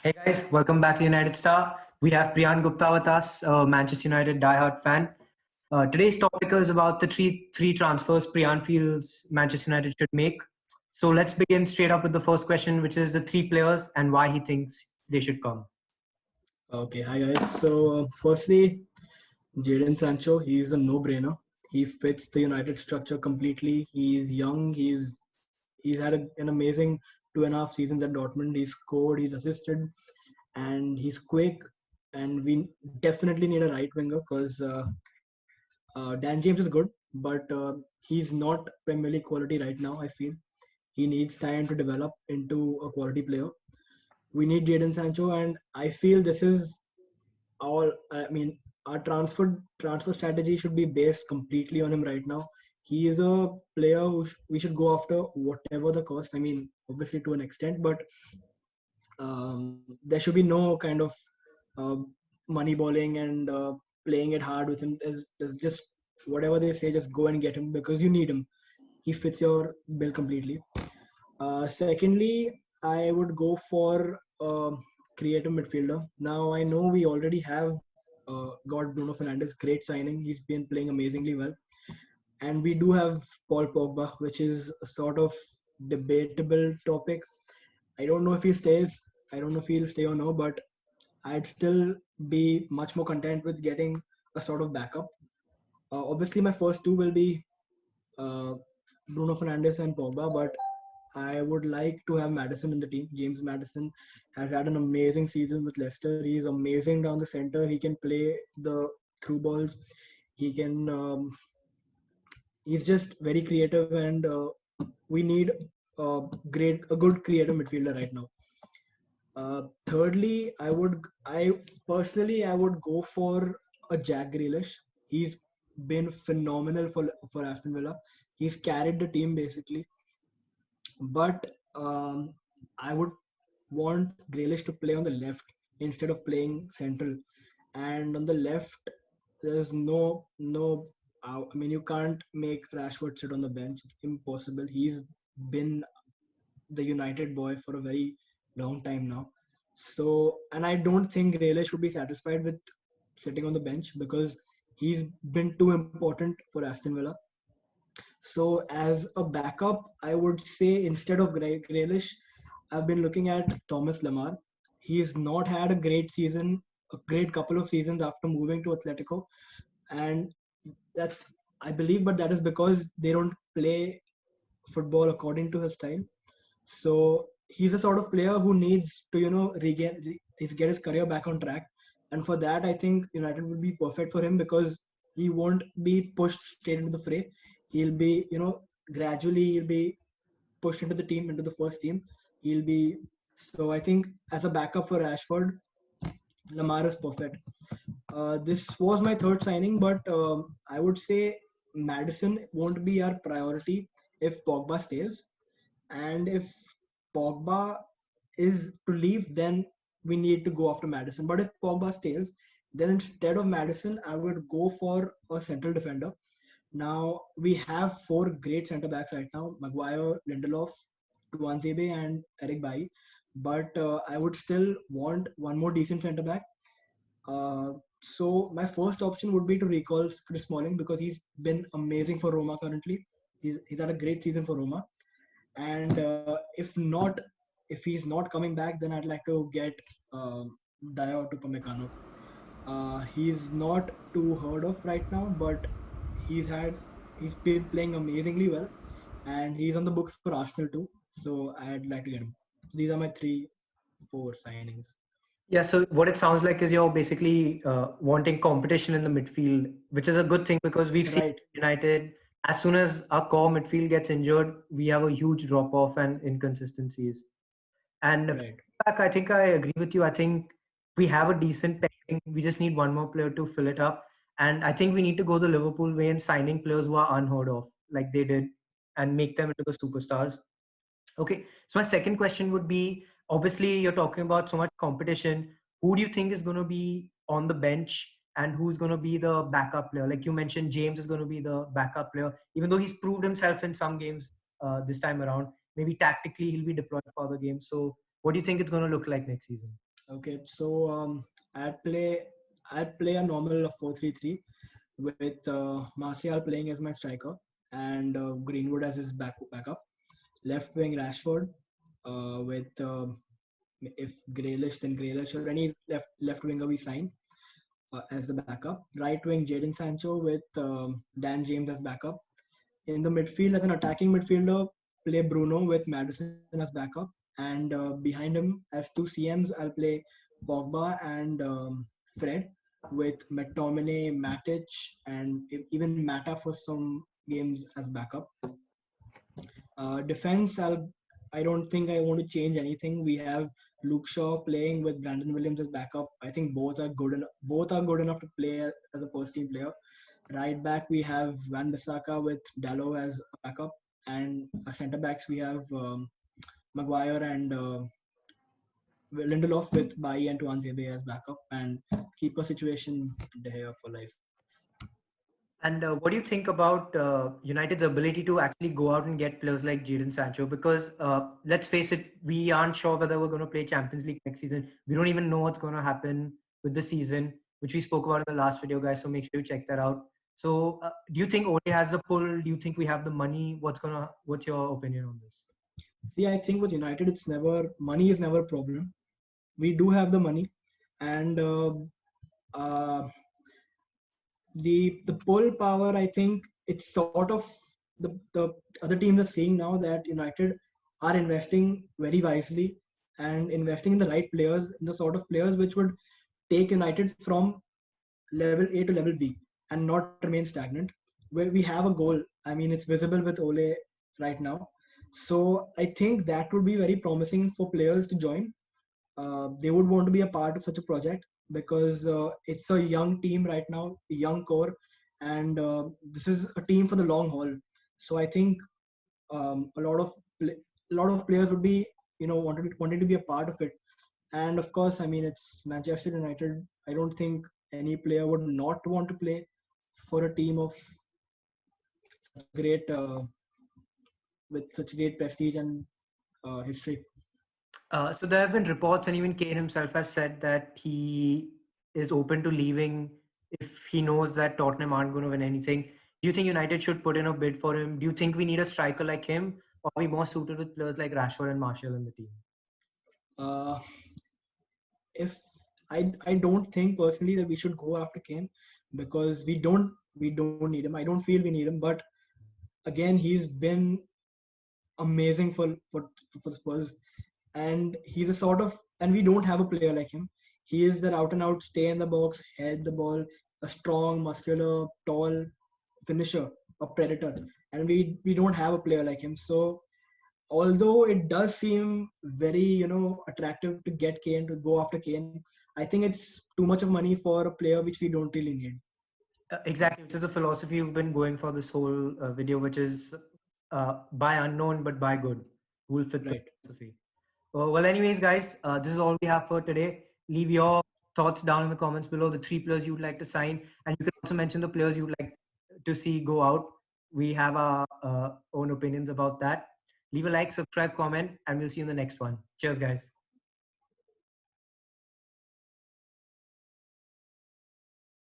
Hey guys, welcome back to United Star. We have Priyan Gupta with us, a Manchester United diehard fan. Today's topic is about the three transfers Priyan feels Manchester United should make. So let's begin straight up with the first question, which is the three players and why he thinks they should come. Okay, hi guys. Firstly, Jadon Sancho, he is a no-brainer. He fits the United structure completely. He's young. He's had an amazing 2.5 seasons at Dortmund. He's scored, he's assisted, and he's quick. And we definitely need a right winger because Dan James is good, but he's not Premier League quality right now. I feel he needs time to develop into a quality player. We need Jadon Sancho, and I feel this is all. I mean, our transfer strategy should be based completely on him right now. He is a player who we should go after whatever the cost. I mean, obviously to an extent, but there should be no kind of uh, money balling and playing it hard with him. There's just whatever they say, just go and get him because you need him. He fits your bill completely. Secondly, I would go for creative midfielder. Now I know we already have got Bruno Fernandes, great signing. He's been playing amazingly well, and we do have Paul Pogba, which is a sort of debatable topic. I don't know if he stays. I don't know if he'll stay or no, but I'd still be much more content with getting a sort of backup. Obviously, my first two will be uh, Bruno Fernandes and Pogba, but I would like to have Madison in the team. James Madison has had an amazing season with Leicester. He's amazing down the center. He can play the through balls. He can. He's just very creative, and we need a good creative midfielder right now. Thirdly, I personally, I would go for a Jack Grealish. He's been phenomenal for Aston Villa. He's carried the team basically, but I would want Grealish to play on the left instead of playing central. And on the left, there's no. I mean, you can't make Rashford sit on the bench. It's impossible. He's been the United boy for a very long time now. So, and I don't think Grealish should be satisfied with sitting on the bench because he's been too important for Aston Villa. So, as a backup, I would say instead of Grealish, I've been looking at Thomas Lemar. He's not had a great season, a great couple of seasons after moving to Atletico, and that's I believe, but that is because they don't play football according to his style. So he's a sort of player who needs to, get his career back on track. And for that, I think United will be perfect for him because he won't be pushed straight into the fray. He'll be, gradually he'll be pushed into the team, into the first team. He'll be, so I think as a backup for Rashford, Lamar is perfect. This was my third signing, but I would say Madison won't be our priority if Pogba stays. And if Pogba is to leave, then we need to go after Madison. But if Pogba stays, then instead of Madison, I would go for a central defender. Now we have four great centre backs right now: Maguire, Lindelof, Tuanzebe, and Eric Bailly. But I would still want one more decent centre back. So my first option would be to recall Chris Smalling because he's been amazing for Roma currently. He's had a great season for Roma, and if he's not coming back, then I'd like to get Dayot Upamecano. He's not too heard of right now, but he's been playing amazingly well, and he's on the books for Arsenal too. So I'd like to get him. So these are my four signings. Yeah, so what it sounds like is you're basically wanting competition in the midfield, which is a good thing because we've seen Right, United, as soon as our core midfield gets injured, we have a huge drop off and inconsistencies. And right. back, I think I agree with you. I think we have a decent pairing. We just need one more player to fill it up. And I think we need to go the Liverpool way in signing players who are unheard of, like they did, and make them into the superstars. Okay. So my second question would be, obviously you're talking about so much competition. Who do you think is going to be on the bench and who's going to be the backup player? Like you mentioned, James is going to be the backup player, even though he's proved himself in some games this time around. Maybe tactically he'll be deployed for other games. So what do you think it's going to look like next season? Okay, so I'd play a normal 4-3-3 with Martial playing as my striker and Greenwood as his backup. Left wing Rashford with if Grealish, then Grealish or any left winger we sign as the backup. Right wing Jadon Sancho with Dan James as backup. In the midfield, as an attacking midfielder, play Bruno with Madison as backup, and behind him as two CMs, I'll play Pogba and Fred with McTominay, Matic, and even Mata for some games as backup. Defense, I don't think I want to change anything. We have Luke Shaw playing with Brandon Williams as backup. I think both are good enough. Both are good enough to play as a first team player. Right back we have Van Bissaka with Dalot as a backup, and centre backs we have Maguire and Lindelof with Bailly and Tuanzebe as backup, and keeper situation here for life. And what do you think about United's ability to actually go out and get players like Jadon Sancho? Because let's face it, we aren't sure whether we're going to play Champions League next season. We don't even know what's going to happen with the season, which we spoke about in the last video, guys. So make sure you check that out. So, do you think Ole has the pull? Do you think we have the money? What's your opinion on this? See, I think with United, it's never money is never a problem. We do have the money, and uh, the pull power. I think it's sort of the other teams are seeing now that United are investing very wisely and investing in the right players, in the sort of players which would take United from level A to level B and not remain stagnant. Where we have a goal. I mean, it's visible with Ole right now. So I think that would be very promising for players to join. They would want to be a part of such a project because it's a young team right now, a young core, and this is a team for the long haul. So I think a lot of players would be wanting to be a part of it. And of course, I mean, it's Manchester United. I don't think any player would not want to play for a team of such a great with such great prestige and history. So there have been reports, and even Kane himself has said that he is open to leaving if he knows that Tottenham aren't going to win anything. Do you think United should put in a bid for him? Do you think we need a striker like him, or are we more suited with players like Rashford and Martial in the team? Uh, if I don't think personally that we should go after Kane because we don't need him. I don't feel we need him, but again, he's been amazing for Spurs, and he's a sort of and we don't have a player like him. He is that out and out stay in the box, head the ball, a strong, muscular, tall finisher, a predator, and we don't have a player like him. So although it does seem very attractive to get Kane to go after Kane, I think it's too much of money for a player which we don't really need. Exactly, which is the philosophy you've been going for this whole video, which is by unknown but by good. Who will fit the Right. philosophy? Well, anyways, guys, this is all we have for today. Leave your thoughts down in the comments below, the three players you'd like to sign, and you can also mention the players you'd like to see go out. We have our own opinions about that. Leave a like, subscribe, comment, and we'll see you in the next one. Cheers, guys.